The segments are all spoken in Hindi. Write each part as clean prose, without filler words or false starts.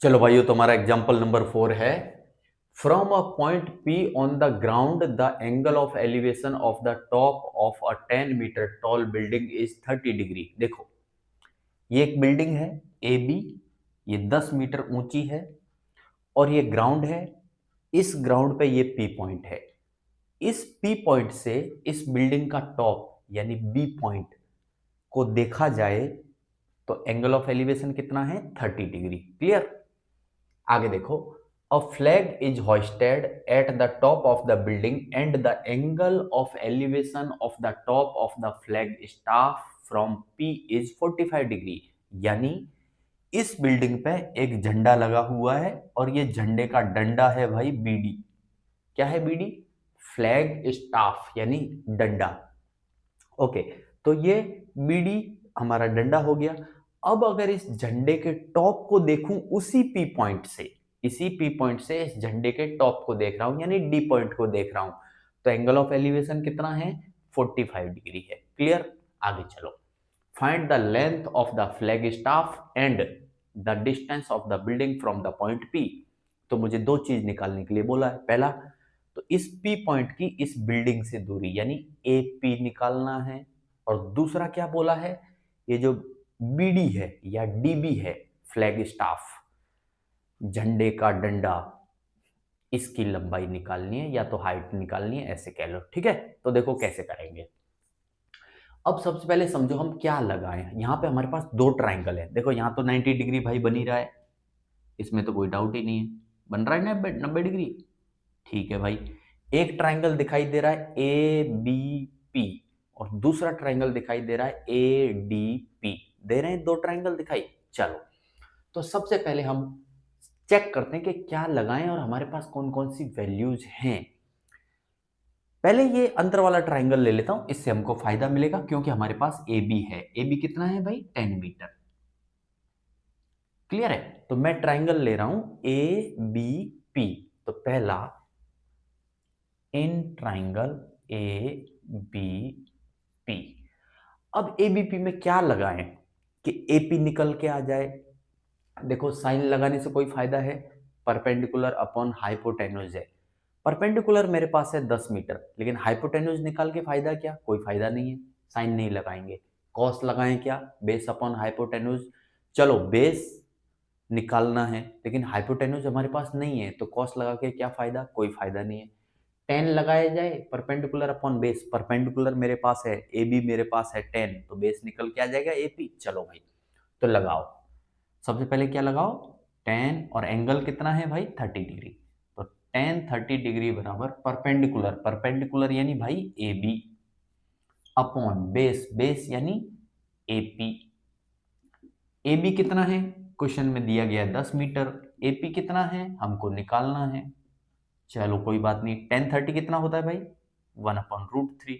चलो भाइयों, तुम्हारा एग्जाम्पल नंबर 4 है। From a point P on the ground the angle of elevation of the top of a 10 metre tall building is 30 degree. देखो, ये एक बिल्डिंग है ए बी, ये 10 मीटर ऊंची है और ये ग्राउंड है। इस ग्राउंड पे ये P पॉइंट है। इस P पॉइंट से इस बिल्डिंग का टॉप यानी B पॉइंट को देखा जाए तो एंगल ऑफ एलिवेशन कितना है? 30 डिग्री। क्लियर? आगे देखो, a flag is hosted at the top of the building and the angle of elevation of the top of the flag staff from P is 45 degree. यानी इस बिल्डिंग पे एक झंडा लगा हुआ है और ये झंडे का डंडा है भाई बीडी। क्या है बीडी? फ्लैग स्टाफ यानी डंडा। ओके, तो ये बीडी हमारा डंडा हो गया। अब अगर इस झंडे के टॉप को देखूं उसी पी पॉइंट से, इसी पी पॉइंट से इस झंडे के टॉप को देख रहा हूं यानी डी पॉइंट को देख रहा हूं, तो एंगल ऑफ एलिवेशन कितना है? 45 डिग्री है। क्लियर? आगे चलो, find the length of the flag staff and the distance of the building from the point P. तो मुझे दो चीज निकालने के लिए बोला है। पहला, तो इस पी पॉइंट की इस बिल्डिंग से दूरी यानी ए पी निकालना है। और दूसरा क्या बोला है? ये जो बीडी है या डीबी है, फ्लैग स्टाफ, झंडे का डंडा, इसकी लंबाई निकालनी है या तो हाइट निकालनी है, ऐसे कह लो। ठीक है, तो देखो कैसे करेंगे। अब सबसे पहले समझो हम क्या लगाएं। यहाँ पे हमारे पास दो ट्राइंगल है। देखो यहाँ तो 90 डिग्री भाई बन ही रहा है, इसमें तो कोई डाउट ही नहीं है, बन रहा है ना 90 डिग्री। ठीक है भाई, एक ट्राइंगल दिखाई दे रहा है ए बी पी और दूसरा ट्राइंगल दिखाई दे रहा है ए डी पी। दे रहे हैं दो ट्राइंगल दिखाई। चलो, तो सबसे पहले हम चेक करते हैं कि क्या लगाएं और हमारे पास कौन कौन सी वैल्यूज हैं। पहले ये अंतर वाला ट्राइंगल ले लेता हूं, इससे हमको फायदा मिलेगा क्योंकि हमारे पास ए बी है। ए बी कितना है भाई? 10 मीटर। क्लियर है? तो मैं ट्राइंगल ले रहा हूं ए बी पी। तो पहला in triangle A B P. अब एबीपी में क्या लगाएं कि एपी निकल के आ जाए? देखो, साइन लगाने से कोई फायदा है? परपेंडिकुलर अपॉन हाइपोटेन्यूज है। परपेंडिकुलर मेरे पास है 10 मीटर, लेकिन हाइपोटेन्यूज निकाल के फायदा क्या? कोई फायदा नहीं है, साइन नहीं लगाएंगे। कॉस लगाएं क्या? Base upon hypotenuse. चलो, बेस निकालना है लेकिन हाइपोटेन्यूज हमारे पास नहीं है, तो कॉस लगा के क्या फायदा? कोई फायदा नहीं है। टेन लगाया जाए, परपेंडिकुलर अपॉन बेस। परपेंडिकुलर मेरे पास है ए बी, मेरे पास है 10, तो बेस निकल के आ जाएगा ए पी। चलो भाई, तो लगाओ। सबसे पहले क्या लगाओ? 10 और एंगल कितना है भाई? 30 डिग्री। तो 10 30 डिग्री बराबर परपेंडिकुलर, परपेंडिकुलर यानी भाई A B upon base, base यानी ए पी। ए बी कितना है? क्वेश्चन में दिया गया 10 मीटर। ए पी कितना है? हमको निकालना है। चलो कोई बात नहीं, 10 30 कितना होता है भाई? 1/√3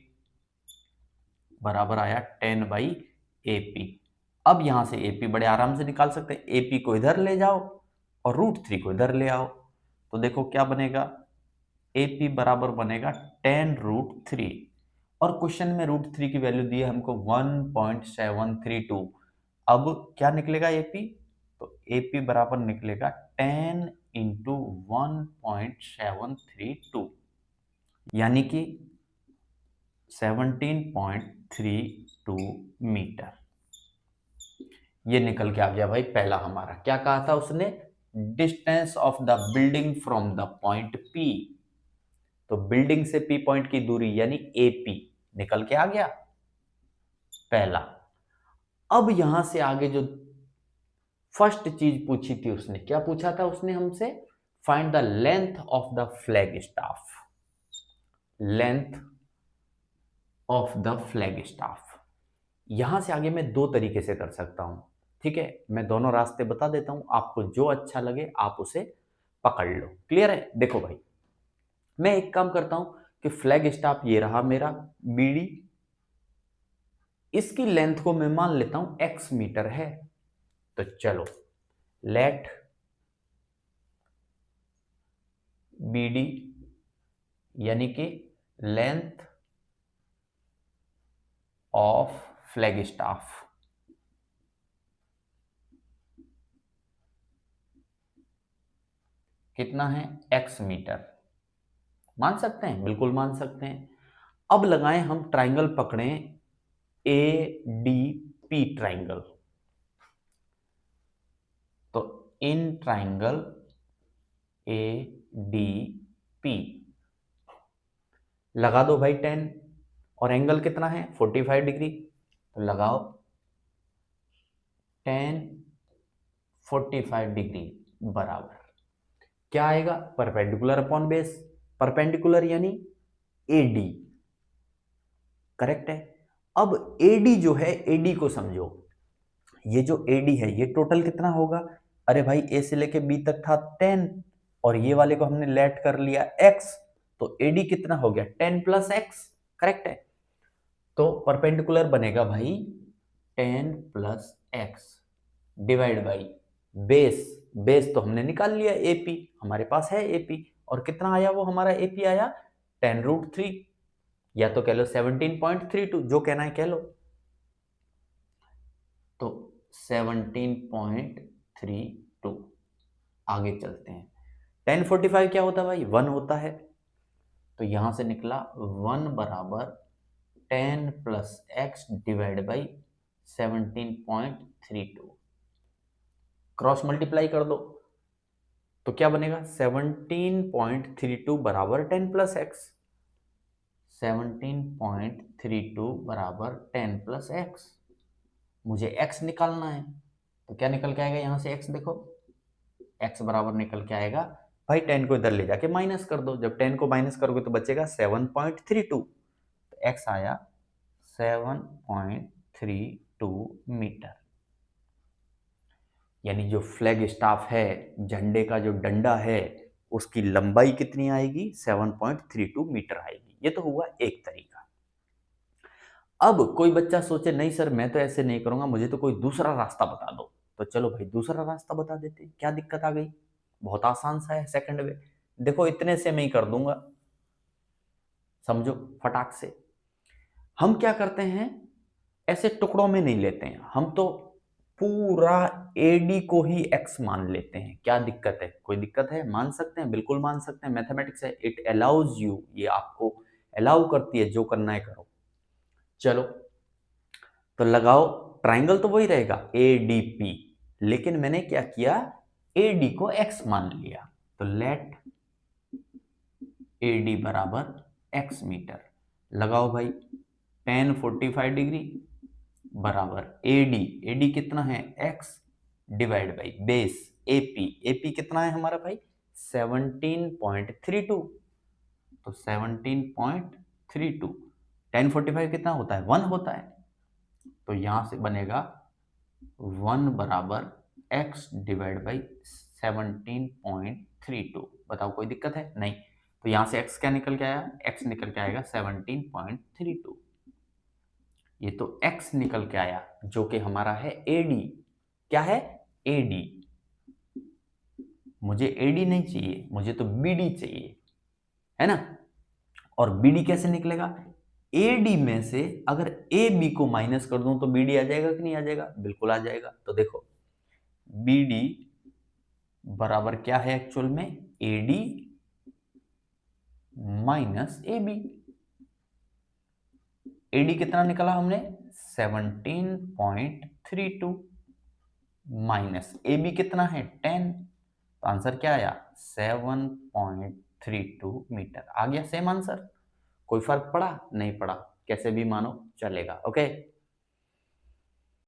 बराबर आया 10/AP। अब यहां से AP बड़े आराम से निकाल सकते हैं। AP को इधर ले जाओ और √3 को इधर ले आओ, तो देखो क्या बनेगा? AP बराबर बनेगा 10√3। और क्वेश्चन में √3 की वैल्यू दी है हमको 1.732। अब क्या निकलेगा AP? तो AP बराबर निकलेगा 10 इंटू 1.732 यानी कि 17.32 मीटर। ये निकल के आ गया भाई पहला हमारा। क्या कहा था उसने? Distance of the building from the point P. तो बिल्डिंग से पी पॉइंट की दूरी यानी एपी निकल के आ गया पहला। अब यहां से आगे जो फर्स्ट चीज पूछी थी उसने, क्या पूछा था उसने हमसे? Find the length of the flag staff. Length of the flag staff. यहां से आगे मैं दो तरीके से कर सकता हूं। ठीक है, मैं दोनों रास्ते बता देता हूं, आपको जो अच्छा लगे आप उसे पकड़ लो। क्लियर है? देखो भाई, मैं एक काम करता हूं कि फ्लैग स्टाफ ये रहा मेरा बीडी, इसकी लेंथ को मैं मान लेता हूं x मीटर है। तो चलो, लेट बीडी यानी कि लेंथ ऑफ फ्लैग स्टाफ कितना है x मीटर। मान सकते हैं, बिल्कुल मान सकते हैं। अब लगाएं हम ट्राइंगल पकड़ें ADP ट्राइंगल। तो इन ट्राइंगल ADP लगा दो भाई 10, और एंगल कितना है 45 डिग्री। तो लगाओ 10 45 डिग्री बराबर क्या आएगा, परपेंडिकुलर अपॉन बेस। परपेंडिकुलर यानी AD, करेक्ट है। अब AD जो है, AD को समझो, ये जो AD है ये टोटल कितना होगा। अरे भाई A से लेके B तक था 10, और ये वाले को हमने लेट कर लिया X, तो AD कितना हो गया 10 प्लस X, करेक्ट है। तो परपेंडिकुलर बनेगा भाई 10 plus X divide by base. Base तो हमने निकाल लिया AP, हमारे पास है AP, और कितना आया वो हमारा AP आया 10√3, या तो कह लो 17.32, जो कहना है कह लो। तो 17.32 आगे चलते हैं। 1045 क्या होता है भाई 1 होता है, तो यहां से निकला 1 बराबर 10 plus x divide by 17.32। Cross multiply कर दो तो क्या बनेगा 17.32 बराबर 10 प्लस एक्स। 17.32 बराबर 10 प्लस एक्स। मुझे x निकालना है, तो क्या निकल के आएगा यहां से x देखो, x बराबर निकल के आएगा भाई 10 को इधर ले जाके माइनस कर दो। जब 10 को माइनस करोगे तो बचेगा 7.32, तो x आया 7.32 मीटर। यानी जो फ्लैग स्टाफ है, झंडे का जो डंडा है, उसकी लंबाई कितनी आएगी 7.32 मीटर आएगी। ये तो हुआ एक तरीका। अब कोई बच्चा सोचे नहीं सर मैं तो ऐसे नहीं करूंगा, मुझे तो कोई दूसरा रास्ता बता दो। तो चलो भाई दूसरा रास्ता बता देते हैं, क्या दिक्कत आ गई, बहुत आसान सा है सेकंड वे। देखो इतने से मैं ही कर दूंगा, समझो फटाक से। हम क्या करते हैं, ऐसे टुकड़ों में नहीं लेते हैं, हम तो पूरा AD को ही x मान लेते हैं। क्या दिक्कत है, कोई दिक्कत है, मान सकते हैं, बिल्कुल मान सकते हैं, मैथमेटिक्स है, इट अलाउज यू, ये आपको अलाउ करती है, जो करना है करो। चलो तो लगाओ, ट्राइंगल तो वही रहेगा ADP, लेकिन मैंने क्या किया AD को x मान लिया। तो लेट AD बराबर x मीटर। लगाओ भाई 10 45 डिग्री बराबर AD कितना है x divide by base AP कितना है हमारा भाई 17.32, तो 17.32 1045 कितना होता है 1 होता है, तो यहां से बनेगा 1 बराबर x डिवाइड बाई 17.32। बताओ कोई दिक्कत है नहीं। तो यहां से x क्या निकल के आया, x निकल के आएगा 17.32। ये तो x निकल के आया जो कि हमारा है AD। क्या है AD, मुझे AD नहीं चाहिए, मुझे तो BD चाहिए, है ना। और BD कैसे निकलेगा, AD में से अगर AB को माइनस कर दूं तो BD आ जाएगा कि नहीं आ जाएगा, बिल्कुल आ जाएगा। तो देखो BD बराबर क्या है एक्चुअल में AD माइनस AB। AD कितना निकला हमने 17.32 माइनस AB कितना है 10, तो आंसर क्या आया 7.32 मीटर। आ गया सेम आंसर, कोई फर्क पड़ा नहीं पड़ा, कैसे भी मानो चलेगा। ओके